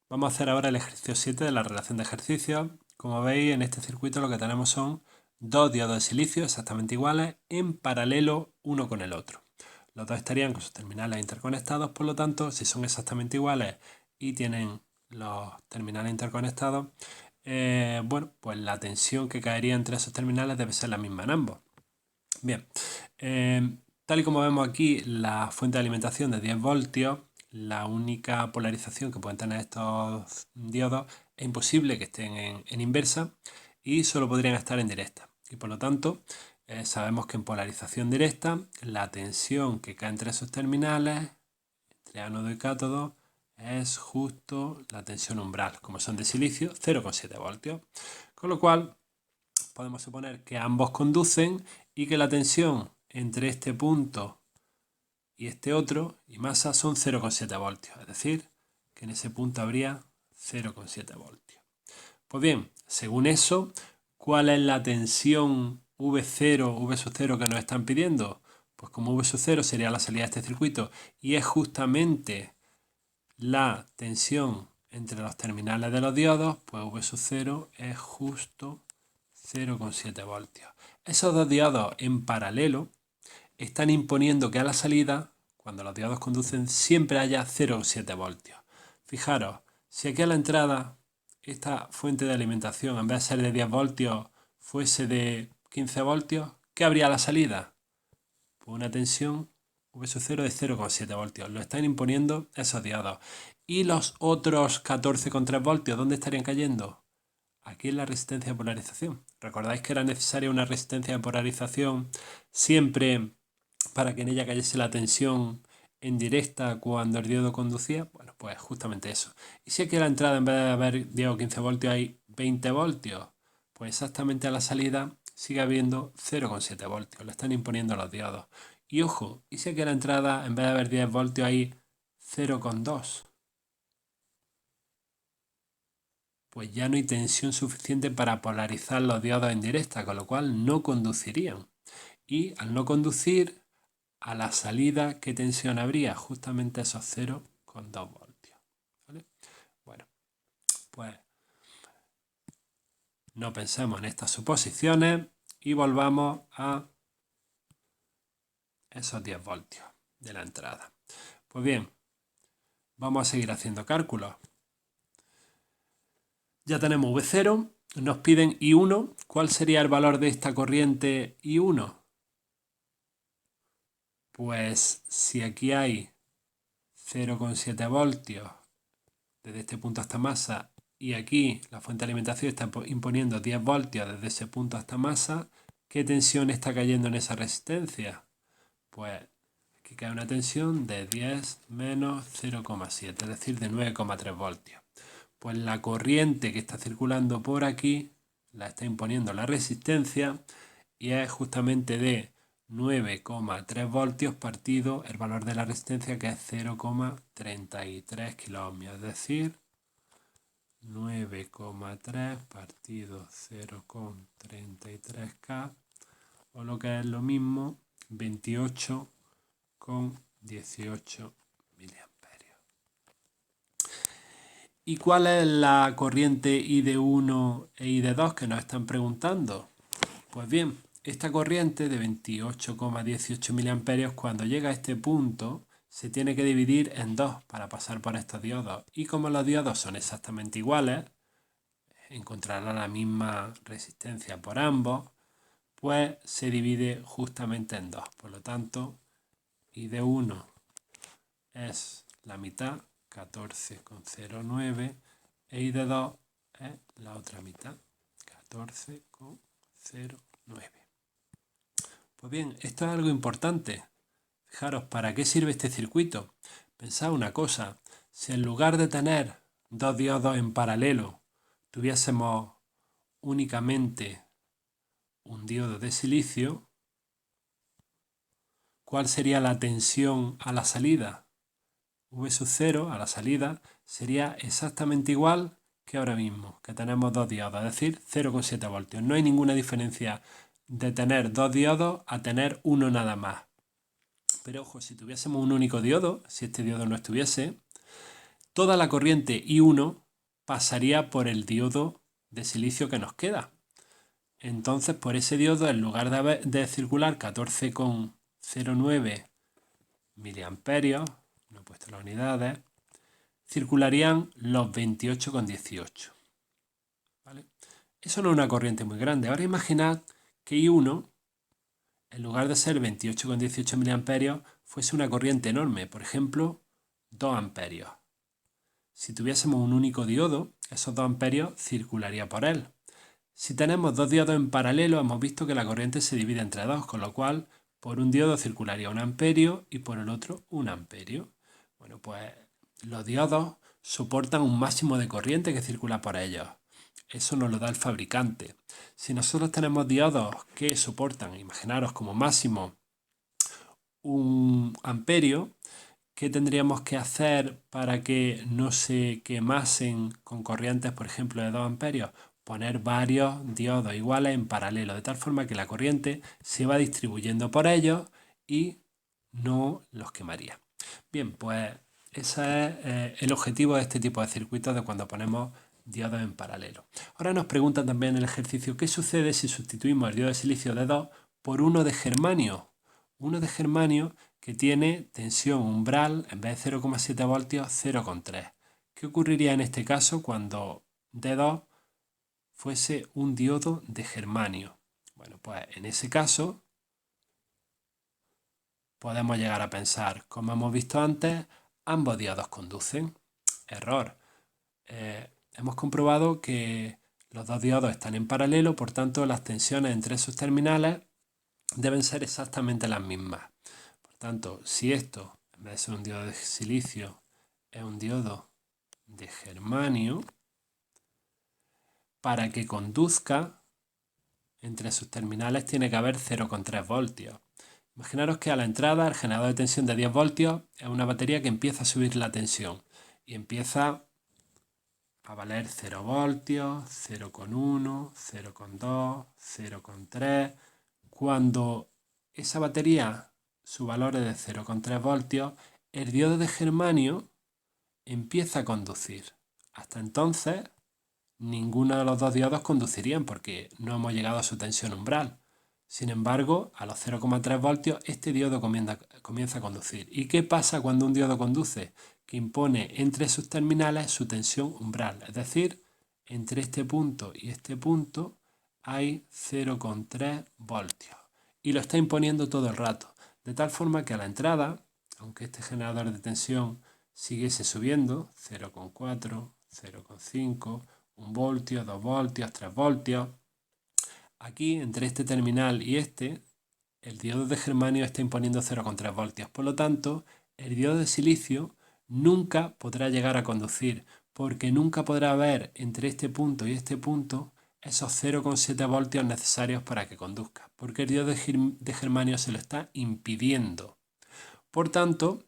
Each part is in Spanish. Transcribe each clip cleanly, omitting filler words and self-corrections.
Vamos a hacer ahora el ejercicio 7 de la relación de ejercicios. Como veis, en este circuito lo que tenemos son dos diodos de silicio exactamente iguales en paralelo uno con el otro. Los dos estarían con sus terminales interconectados, por lo tanto, si son exactamente iguales y tienen los terminales interconectados, bueno, pues la tensión que caería entre esos terminales debe ser la misma en ambos. Bien, tal y como vemos aquí, la fuente de alimentación de 10 voltios, la única polarización que pueden tener estos diodos es imposible que estén en inversa y solo podrían estar en directa. Y por lo tanto, sabemos que en polarización directa, la tensión que cae entre esos terminales, entre ánodo y cátodo, es justo la tensión umbral, como son de silicio, 0,7 voltios. Con lo cual, podemos suponer que ambos conducen y que la tensión entre este punto y este otro y masa son 0,7 voltios, es decir, que en ese punto habría 0,7 voltios. Pues bien, según eso, ¿cuál es la tensión V0, V sub 0 que nos están pidiendo? Pues como V sub 0 sería la salida de este circuito y es justamente la tensión entre los terminales de los diodos, pues V sub 0 es justo 0,7 voltios. Esos dos diodos en paralelo están imponiendo que a la salida, cuando los diodos conducen, siempre haya 0,7 voltios. Fijaros, si aquí a la entrada esta fuente de alimentación, en vez de ser de 10 voltios, fuese de 15 voltios, ¿qué habría a la salida? Pues una tensión V sub 0 de 0,7 voltios. Lo están imponiendo esos diodos. ¿Y los otros 14,3 voltios dónde estarían cayendo? Aquí en la resistencia de polarización. ¿Recordáis que era necesaria una resistencia de polarización siempre para que en ella cayese la tensión en directa cuando el diodo conducía? Bueno, pues justamente eso. Y si aquí a la entrada, en vez de haber 10 o 15 voltios, hay 20 voltios, pues exactamente a la salida sigue habiendo 0,7 voltios. Le están imponiendo los diodos. Y ojo, y si aquí a la entrada, en vez de haber 10 voltios, hay 0,2. Pues ya no hay tensión suficiente para polarizar los diodos en directa, con lo cual no conducirían. Y al no conducir, a la salida, ¿qué tensión habría? Justamente esos 0,2 voltios. ¿Vale? Bueno, pues no pensemos en estas suposiciones y volvamos a esos 10 voltios de la entrada. Pues bien, vamos a seguir haciendo cálculos. Ya tenemos V0, nos piden I1. ¿Cuál sería el valor de esta corriente I1? Pues si aquí hay 0,7 voltios desde este punto hasta masa y aquí la fuente de alimentación está imponiendo 10 voltios desde ese punto hasta masa, ¿qué tensión está cayendo en esa resistencia? Pues aquí cae una tensión de 10 menos 0,7, es decir, de 9,3 voltios. Pues la corriente que está circulando por aquí la está imponiendo la resistencia y es justamente de 9,3 voltios partido el valor de la resistencia, que es 0,33 kiloohmios, es decir, 9,3 partido 0,33K, o lo que es lo mismo, 28,18 miliamperios. ¿Y cuál es la corriente I de 1 e I de 2 que nos están preguntando? Pues bien, esta corriente de 28,18 miliamperios, cuando llega a este punto, se tiene que dividir en dos para pasar por estos diodos. Y como los diodos son exactamente iguales, encontrará la misma resistencia por ambos, pues se divide justamente en dos. Por lo tanto, I de 1 es la mitad, 14,09, e I de 2 es la otra mitad, 14,09. Pues bien, esto es algo importante. Fijaros, ¿para qué sirve este circuito? Pensad una cosa, si en lugar de tener dos diodos en paralelo, tuviésemos únicamente un diodo de silicio, ¿cuál sería la tensión a la salida? V sub 0 a la salida sería exactamente igual que ahora mismo, que tenemos dos diodos, es decir, 0,7 voltios. No hay ninguna diferencia de tener dos diodos a tener uno nada más. Pero ojo, si tuviésemos un único diodo, si este diodo no estuviese, toda la corriente I1 pasaría por el diodo de silicio que nos queda. Entonces, por ese diodo, en lugar de circular 14,09 miliamperios, no he puesto las unidades, circularían los 28,18. ¿Vale? Eso no es una corriente muy grande. Ahora imaginad que I1, en lugar de ser 28,18 miliamperios, fuese una corriente enorme, por ejemplo, 2 amperios. Si tuviésemos un único diodo, esos 2 amperios circularía por él. Si tenemos dos diodos en paralelo, hemos visto que la corriente se divide entre dos, con lo cual por un diodo circularía 1 amperio y por el otro 1 amperio. Bueno, pues los diodos soportan un máximo de corriente que circula por ellos. Eso nos lo da el fabricante. Si nosotros tenemos diodos que soportan, imaginaros como máximo 1 amperio, ¿qué tendríamos que hacer para que no se quemasen con corrientes, por ejemplo, de 2 amperios? Poner varios diodos iguales en paralelo, de tal forma que la corriente se va distribuyendo por ellos y no los quemaría. Bien, pues ese es el objetivo de este tipo de circuitos de cuando ponemos diodos en paralelo. Ahora nos preguntan también en el ejercicio qué sucede si sustituimos el diodo de silicio de 2 por uno de germanio. Uno de germanio que tiene tensión umbral, en vez de 0,7 voltios, 0,3. ¿Qué ocurriría en este caso cuando D2 fuese un diodo de germanio? Bueno, pues en ese caso podemos llegar a pensar, como hemos visto antes, ambos diodos conducen. Error. Hemos comprobado que los dos diodos están en paralelo, por tanto las tensiones entre sus terminales deben ser exactamente las mismas. Por tanto, si esto, en vez de ser un diodo de silicio, es un diodo de germanio, para que conduzca, entre sus terminales tiene que haber 0,3 voltios. Imaginaros que a la entrada el generador de tensión de 10 voltios es una batería que empieza a subir la tensión y empieza a valer 0 voltios, 0,1, 0,2, 0,3. Cuando esa batería, su valor es de 0,3 voltios, el diodo de germanio empieza a conducir. Hasta entonces, ninguno de los dos diodos conducirían porque no hemos llegado a su tensión umbral. Sin embargo, a los 0,3 voltios este diodo comienza a conducir. ¿Y qué pasa cuando un diodo conduce? Que impone entre sus terminales su tensión umbral. Es decir, entre este punto y este punto hay 0,3 voltios. Y lo está imponiendo todo el rato. De tal forma que a la entrada, aunque este generador de tensión siguiese subiendo, 0,4, 0,5, 1 voltio, 2 voltios, 3 voltios, aquí entre este terminal y este, el diodo de germanio está imponiendo 0,3 voltios. Por lo tanto, el diodo de silicio nunca podrá llegar a conducir, porque nunca podrá haber entre este punto y este punto esos 0,7 voltios necesarios para que conduzca, porque el diodo de germanio se lo está impidiendo. Por tanto,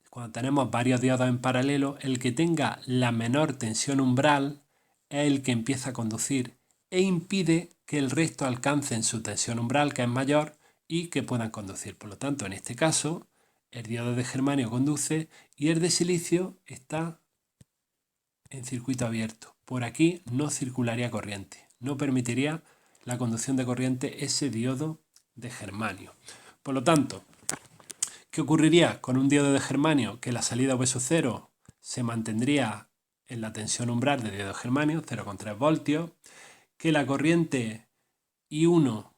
cuando tenemos varios diodos en paralelo, el que tenga la menor tensión umbral es el que empieza a conducir e impide que el resto alcancen su tensión umbral, que es mayor, y que puedan conducir. Por lo tanto, en este caso, el diodo de germanio conduce y el de silicio está en circuito abierto. Por aquí no circularía corriente, no permitiría la conducción de corriente ese diodo de germanio. Por lo tanto, ¿qué ocurriría con un diodo de germanio? Que la salida V sub 0 se mantendría en la tensión umbral del diodo de germanio, 0,3 voltios, que la corriente I1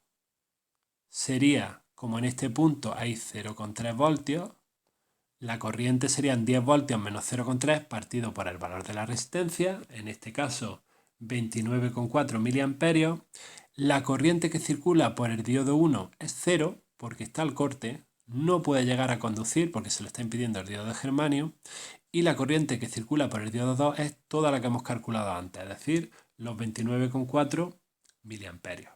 sería, como en este punto hay 0,3 voltios, la corriente serían 10 voltios menos 0,3 partido por el valor de la resistencia, en este caso 29,4 miliamperios. La corriente que circula por el diodo 1 es 0 porque está al corte, no puede llegar a conducir porque se lo está impidiendo el diodo de germanio. Y la corriente que circula por el diodo 2 es toda la que hemos calculado antes, es decir, los 29,4 miliamperios.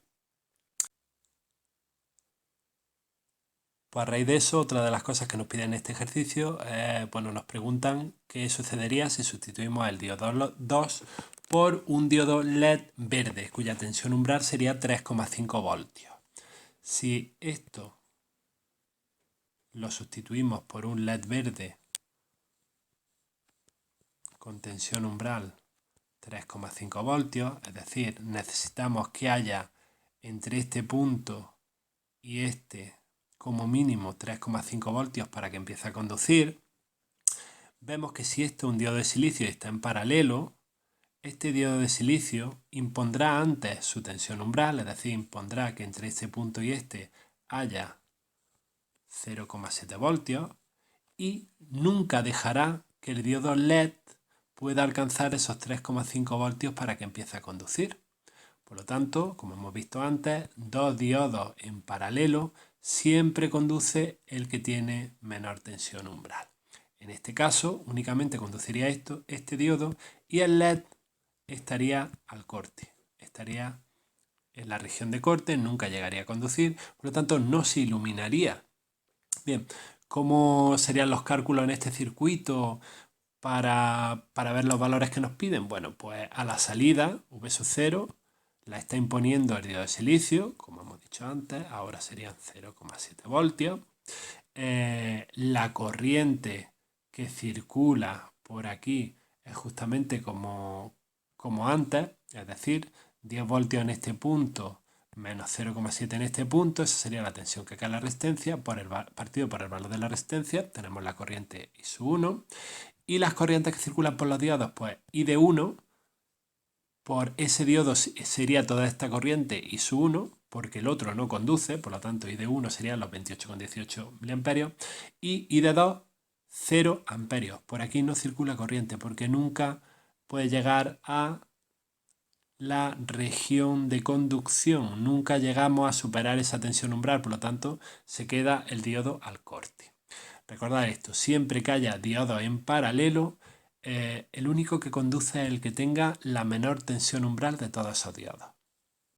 Pues a raíz de eso, otra de las cosas que nos piden en este ejercicio, nos preguntan qué sucedería si sustituimos el diodo 2 por un diodo LED verde, cuya tensión umbral sería 3,5 voltios. Si esto lo sustituimos por un LED verde con tensión umbral 3,5 voltios, es decir, necesitamos que haya entre este punto y este como mínimo 3,5 voltios para que empiece a conducir. Vemos que si este es un diodo de silicio y está en paralelo, este diodo de silicio impondrá antes su tensión umbral, es decir, impondrá que entre este punto y este haya 0,7 voltios y nunca dejará que el diodo LED pueda alcanzar esos 3,5 voltios para que empiece a conducir. Por lo tanto, como hemos visto antes, dos diodos en paralelo siempre conduce el que tiene menor tensión umbral. En este caso, únicamente conduciría este diodo y el LED estaría al corte, estaría en la región de corte, nunca llegaría a conducir, por lo tanto no se iluminaría. Bien, ¿cómo serían los cálculos en este circuito para ver los valores que nos piden? Bueno, pues a la salida, V sub 0, la está imponiendo el diodo de silicio, como hemos dicho antes, ahora serían 0,7 voltios. La corriente que circula por aquí es justamente como antes, es decir, 10 voltios en este punto menos 0,7 en este punto, esa sería la tensión que cae en la resistencia, partido por el valor de la resistencia, tenemos la corriente I sub 1, y las corrientes que circulan por los diodos, pues I de 1, por ese diodo sería toda esta corriente I sub 1, porque el otro no conduce, por lo tanto I de 1 serían los 28,18 mA, y I de 2, 0 amperios. Por aquí no circula corriente, porque nunca puede llegar a la región de conducción. Nunca llegamos a superar esa tensión umbral, por lo tanto se queda el diodo al corte. Recordad esto, siempre que haya diodos en paralelo, el único que conduce es el que tenga la menor tensión umbral de todos esos diodos.